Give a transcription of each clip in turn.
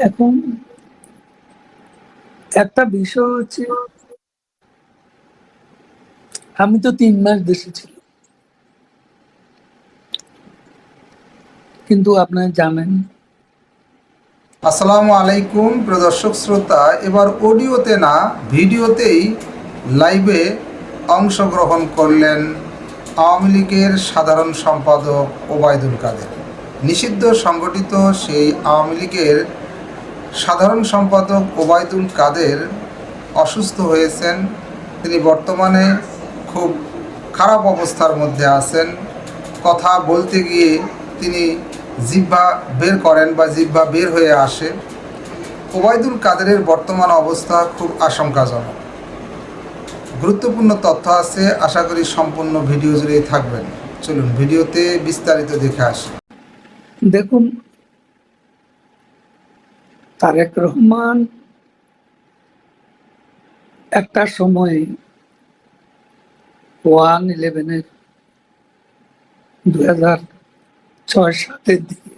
এখন একটা বিষয় হচ্ছে, আমি তো 3 মাস দেশে ছিলাম, কিন্তু আপনারা জানেন। আসসালামু আলাইকুম প্রিয় দর্শক শ্রোতা, এবার অডিওতে না ভিডিওতেই লাইভে অংশগ্রহণ করলেন আওয়ামী লীগের সাধারণ সম্পাদক ওবায়দুল কাদের। নিষিদ্ধ সংগঠিত সেই আওয়ামী লীগের সাধারণ সম্পাদক ওবায়দুল কাদের অসুস্থ হয়েছেন। তিনি বর্তমানে খুব খারাপ অবস্থার মধ্যে আছেন। কথা বলতে গিয়ে তিনি জিহ্বা বের করেন বা জিহ্বা বের হয়ে আসে। ওবায়দুল কাদেরের বর্তমান অবস্থা খুব আশঙ্কাজনক। গুরুত্বপূর্ণ তথ্য আছে, আশা করি সম্পূর্ণ ভিডিও জুড়েই থাকবেন। চলুন ভিডিওতে বিস্তারিত দেখে আসি। দেখুন, তারেক রহমান একটা সময়ে 1/11-এর 2006-07-এর দিকে,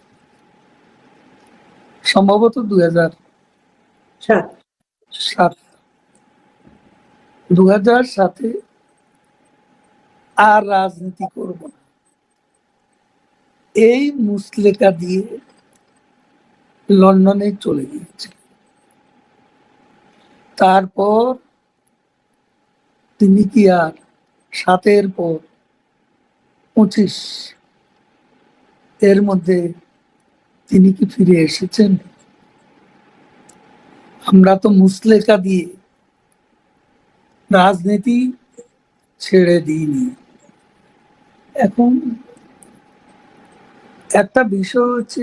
সম্ভবত 2007, 2007-এ আর রাজনীতি করব না, এই মুসলেকা দিয়ে লন্ডনে চলে গিয়েছে। তারপর তিনি কি আর 7-এর পর 25 এর মধ্যে তিনি কি ফিরে এসেছেন? আমরা তো মুসলেকা দিয়ে রাজনীতি ছেড়ে দিইনি। এখন একটা বিষয় হচ্ছে,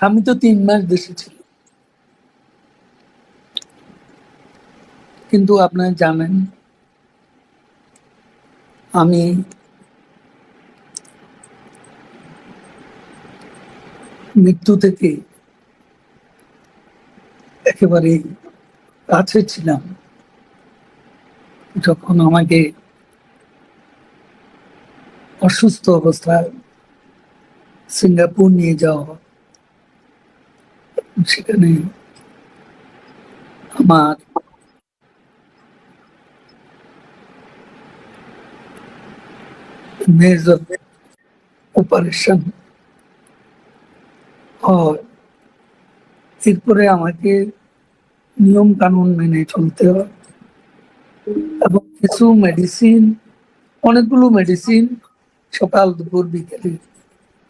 আমি তো 3 মাস দেশে ছিলাম, কিন্তু আপনারা জানেন আমি মৃত্যু থেকে একেবারে কাছে ছিলাম। যখন আমাকে অসুস্থ অবস্থায় সিঙ্গাপুর নিয়ে যাওয়া হয়, সেখানে আমার মেজর অপারেশন হয়। এরপরে আমাকে নিয়ম কানুন মেনে চলতে হয় এবং কিছু মেডিসিন, অনেকগুলো মেডিসিন সকাল দুপুর বিকেলে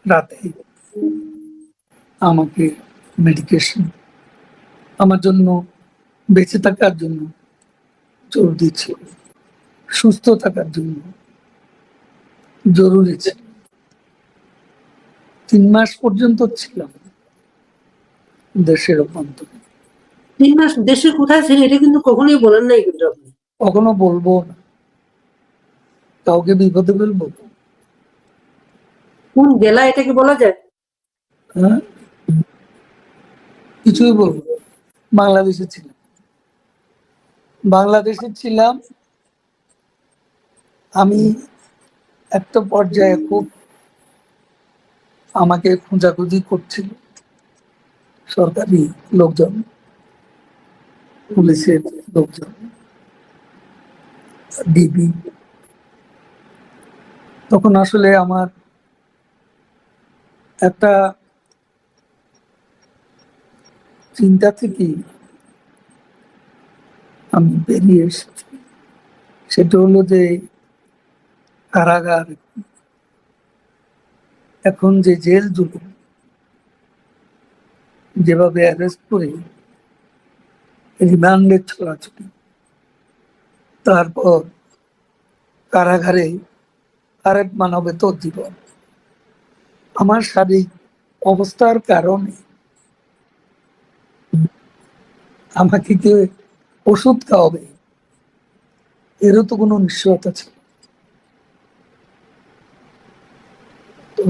রাতে আমাকে মেডিকেশন আমার জন্য, বেঁচে থাকার জন্য জোর দিচ্ছে, সুস্থ থাকার জন্য জরুরি ছিল। 3 মাস পর্যন্ত ছিলাম দেশের অভ্যন্তরে। 3 মাস দেশে কোথায় ছিলেন এটা কিন্তু কখনোই বলেন নাই, কিন্তু আপনি কখনো বলবো না, কাউকে বিপদে ফেলবো? কোন জেলা এটাকে বলা যায়? হ্যাঁ, কিছুই বলবো না। বাংলাদেশে ছিলাম, বাংলাদেশে ছিলাম। আমি একটা পর্যায়ে খুব আমাকে খোঁজাখুঁজি করছিল সরকারি লোকজন, পুলিশের লোকজন, ডিবি। তখন আসলে আমার একটা চিন্তা থেকে আমি বেরিয়ে এসেছি। সেটা হলো যে কারাগার, এখন যে জেল জুলুম, যেভাবে অ্যারেস্ট করে রিমান্ডে ছড়াছড়ি, তারপর কারাগারে আরেক মানবেত জীবন, আমার শারীরিক অবস্থার কারণে আমাকে কি ওষুধ খাওয়াবে, এরও তো কোনো নিশ্চয়তা ছিল। তো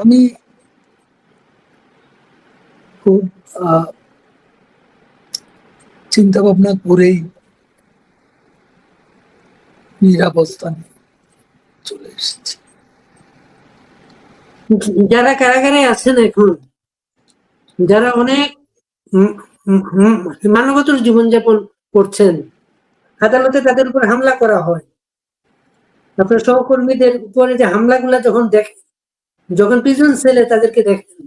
আমি খুব চিন্তা ভাবনা করেই নিরাবস্থানে চলে এসেছি। যারা কারাগারে আছেন এখন, যারা অনেক মানবতর জীবনযাপন করছেন, আদালতে তাদের উপর হামলা করা হয়, আপনার সহকর্মীদের উপরে যে হামলাগুলা যখন দেখেন, যখন প্রিজন সেলে তাদেরকে দেখেন,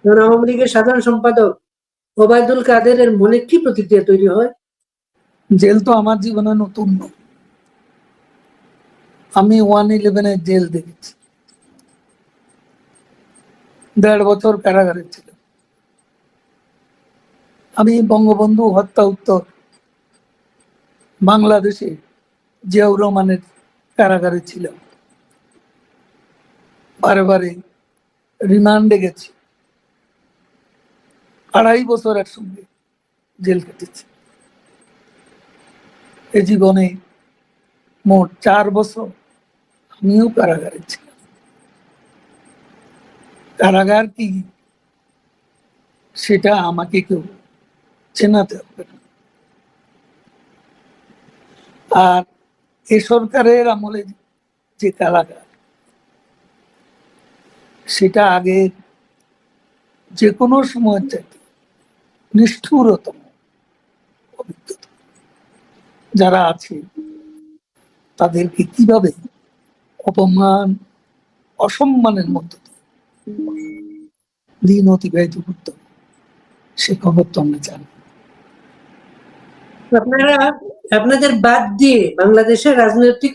তখন আওয়ামী লীগের সাধারণ সম্পাদক ওবায়দুল কাদেরের মনে কি প্রতিক্রিয়া তৈরি হয়? জেল তো আমার জীবনে নতুন নয়। আমি 111-এর জেল দেখেছি, 1.5 বছর কারাগারে ছিল। আমি বঙ্গবন্ধু হত্যা উত্তর বাংলাদেশে জিয়াউর রহমানের কারাগারে ছিলাম, বারে বারে রিমান্ডে গেছি, 2.5 বছর একসঙ্গে জেল কেটেছি। এ জীবনে মোট 4 বছর আমিও কারাগারে ছিলাম। কারাগার কি সেটা আমাকে কেউ চেনাতে হবে না। আর এ সরকারের আমলে যে কারাগার, সেটা আগে যে কোনো সময় চাইতে নিষ্ঠুরতম অভিজ্ঞতা। যারা আছে তাদেরকে কিভাবে অপমান, অসম্মানের মধ্য দিয়ে দিন অতিবাহিত করতে হবে, সে খবর তো আমরা জানি। আপনারা, আপনাদের বাদ দিয়ে বাংলাদেশের রাজনৈতিক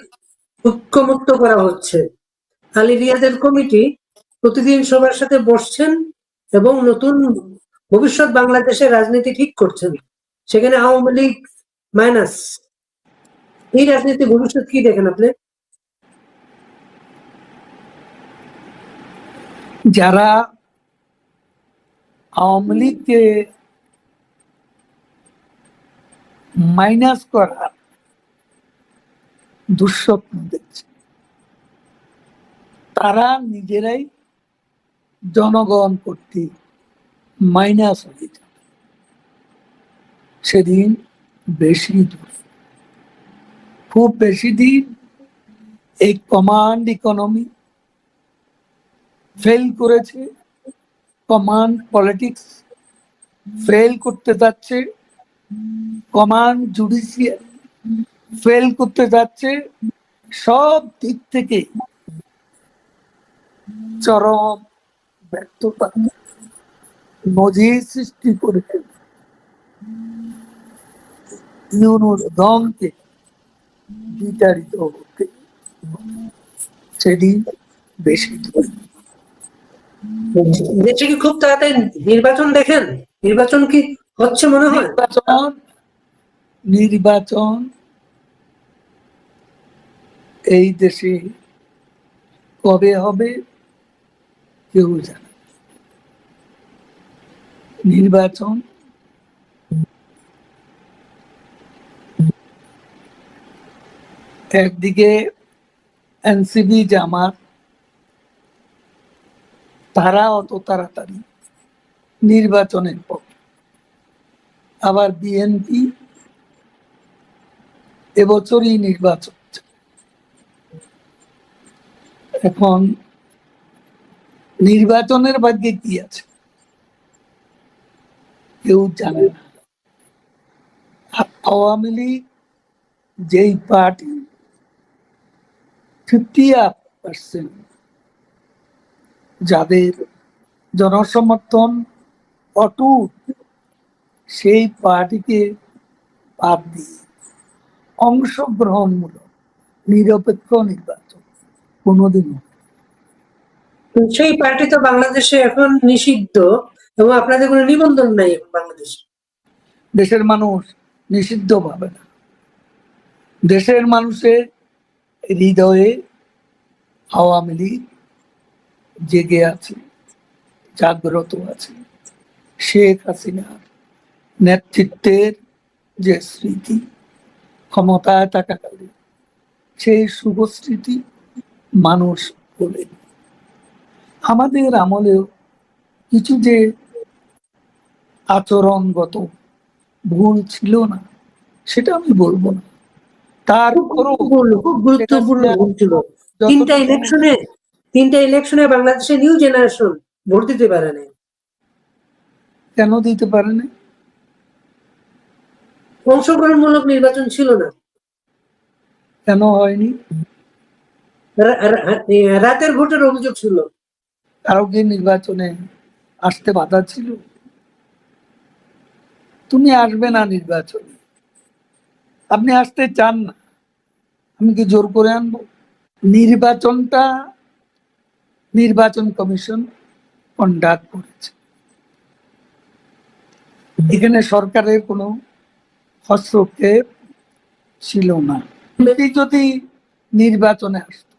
ঐক্যমুক্ত করা হচ্ছে। আলী রিয়াদের কমিটি প্রতিদিন সবার সাথে বসছেন এবং নতুন ভবিষ্যৎ বাংলাদেশের রাজনীতি ঠিক করছেন। সেখানে আওয়ামী লীগ মাইনাস। এই রাজনীতি ভবিষ্যৎ কি দেখেন আপনি? যারা আওয়ামী লীগকে মাইনাস করার দুঃস্বপ্ন দেখছে, তারা নিজেরাই জনগণ কর্তৃক মাইনাস হয়ে যাবে। সেদিন বেশি দূর, খুব বেশি দিন এই কমান্ড ইকোনমি ফেল করেছে, কমান্ড পলিটিক্স ফেল করতে যাচ্ছে, কমান্ড জুডিশিয়াল ফেল করতে যাচ্ছে। সব দিক থেকে চরম ব্যর্থতা নজির সৃষ্টি করেছে। রঙকে বিতাড়িত হতে সেদিন বেশি দূর। দেশে কি খুব তাড়াতাড়ি নির্বাচন দেখেন? নির্বাচন কি হচ্ছে মনে হয়? নির্বাচন এই দেশে কবে হবে কেউ জানে। নির্বাচন একদিকে এনসিপি জামাত, তারা অত তাড়াতাড়ি নির্বাচনের পক্ষে, আবার বিএনপি এবছরই নির্বাচন। এখন নির্বাচনের ভাগ্যে কি আছে কেউ জানে না। আওয়ামী লীগ যেই পার্টি 50% যাদের জনসমর্থন অটুট, সেই পার্টিকে বাদ দিয়ে অংশগ্রহণমূলক নিরপেক্ষ নির্বাচন কোনোদিনও। সেই পার্টি তো বাংলাদেশে এখন নিষিদ্ধ এবং আপনাদের কোনো নিবন্ধন নাই এখন বাংলাদেশে। দেশের মানুষ নিষিদ্ধ ভাবে না। দেশের মানুষের হৃদয়ে আওয়ামী লীগ জেগে আছে, জাগ্রত আছে। শেখ হাসিনার নেতৃত্বের যে স্মৃতি, ক্ষমতায় থাকাকালে সেই শুভ স্মৃতি মানুষ বলে। আমাদের আমলেও কিছু যে আচরণগত ভুল ছিল না সেটা আমি বলবো না, তারপরও খুব গুরুত্বপূর্ণ ভুল ছিল। 3টা ইলেকশনে 3টা ইলেকশনে বাংলাদেশে নিউ জেনারেশন ভোট দিতে পারে নাই। কেন দিতে পারে না? অংশগ্রহণমূলক নির্বাচন ছিল না। কেন হয়নি? রাতের ভোটের অভিযোগ ছিল। কারো কি নির্বাচনে আসতে বাধা ছিল? তুমি আসবে না নির্বাচনে, আপনি আসতে চান না, আমি কি জোর করে আনবো? নির্বাচনটা নির্বাচন কমিশন কন্ডাক্ট করেছে, এখানে সরকারের কোনো হস্তক্ষেপ ছিল না। যদি নির্বাচনে আসতো,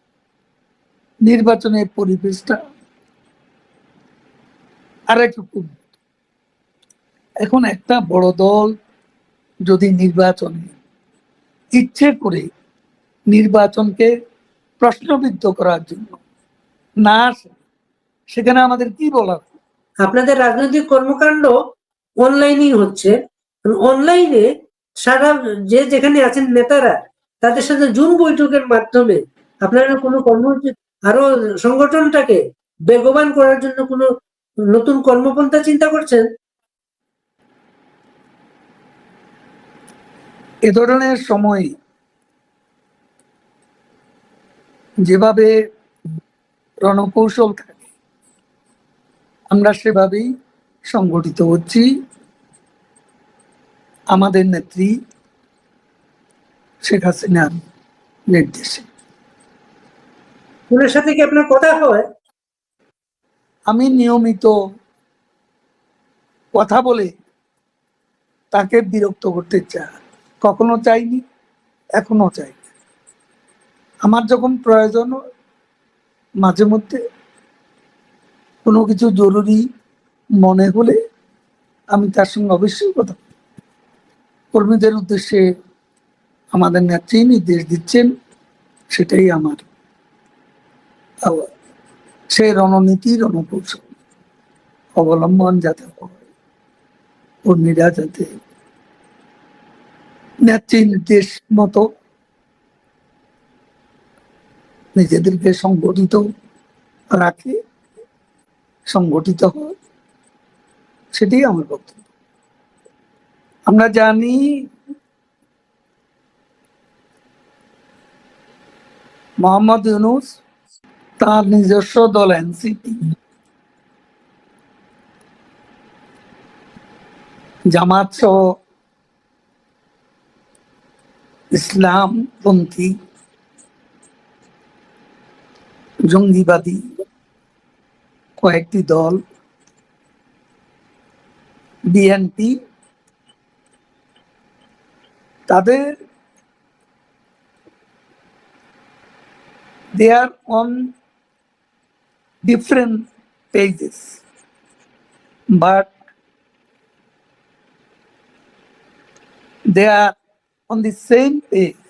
নির্বাচনের পরিবেশটা আরেকটু। এখন একটা বড় দল যদি নির্বাচনে ইচ্ছে করে নির্বাচনকে প্রশ্নবিদ্ধ করার জন্য না আসে, সেখানে আমাদের কি বলার? আপনাদের রাজনৈতিক কর্মকাণ্ড অনলাইনেই হচ্ছে। অনলাইনে সারা যে যেখানে আছেন নেতারা, তাদের সাথে জুম বৈঠকের মাধ্যমে আপনারা কোনো কর্মসূচি আরো সংগঠনটাকে বেগবান করার জন্য কোনো নতুন কর্মপন্থা চিন্তা করছেন? এ ধরনের সময় যেভাবে রণকৌশল থাকে, আমরা সেভাবেই সংগঠিত হচ্ছি আমাদের নেত্রী শেখ হাসিনার নির্দেশে। ওনার সাথে কি আপনার কথা হয়? আমি নিয়মিত কথা বলে তাকে বিরক্ত করতে কখনো চাইনি, এখনো চাই। আমার যখন প্রয়োজন মাঝে মধ্যে কোনো কিছু জরুরি মনে হলে আমি তার সঙ্গে অবশ্যই কথা বলি। কর্মীদের উদ্দেশ্যে আমাদের নেত্রী নির্দেশ দিচ্ছেন, সেটাই আমার সেই রণনীতি রণকৌশল অবলম্বন যাতে হয়, কর্মীরা যাতে নেত্রী নির্দেশ মতো নিজেদেরকে সংগঠিত রাখে, সংগঠিত হয়, সেটাই আমার বক্তব্য। আমরা জানি মোহাম্মদ ইউনূস তার নিজস্ব দল এনসিপি জামাত সহ ইসলামপন্থী জঙ্গিবাদী কয়েকটি দল, বিএনপি, তাদের they are on different pages, but they are on the same page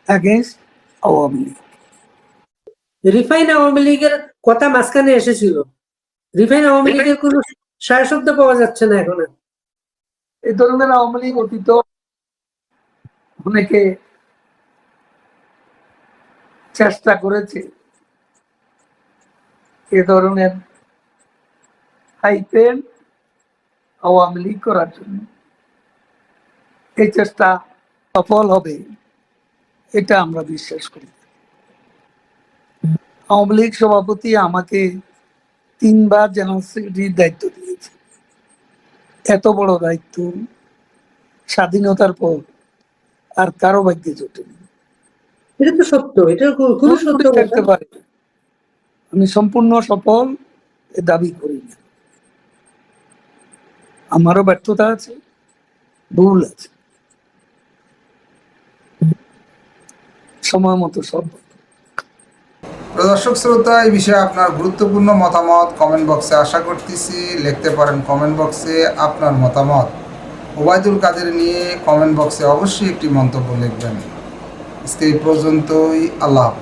against Awami League. Refine Awami লীগের কথা মাঝখানে এসেছিল, রিফাইন আওয়ামী লীগের কোনো সায় শব্দ পাওয়া যাচ্ছে না এখন। এই ধরনের আওয়ামী লীগ অতীত অনেকে চেষ্টা করেছে এ ধরনের হাইপেন আওয়ামী লীগ করার জন্য। এই চেষ্টা সফল হবে এটা আমরা বিশ্বাস করি। আওয়ামী লীগ সভাপতি আমাকে 3বার জেনারেল সেক্রেটারির দায়িত্ব দিয়েছে। এত বড় দায়িত্ব স্বাধীনতার পর আর কারো ভাগ্যে জোটেনি। এটা তো সত্য, এটা খুবই সত্য থাকতে পারে, আমি সম্পূর্ণ সফল এ দাবি করি না। আমারও ব্যর্থতা আছে, ভুল আছে, সময় মতো সব। দর্শক শ্রোতা, এই বিষয়ে আপনার গুরুত্বপূর্ণ মতামত কমেন্ট বক্সে আশা করতেছি। লিখতে পারেন কমেন্ট বক্সে আপনার মতামত। ওবায়দুল কাদের নিয়ে কমেন্ট বক্সে অবশ্যই একটি মন্তব্য লিখবেন। আজকে এই পর্যন্তই, আল্লাহ হাফেজ।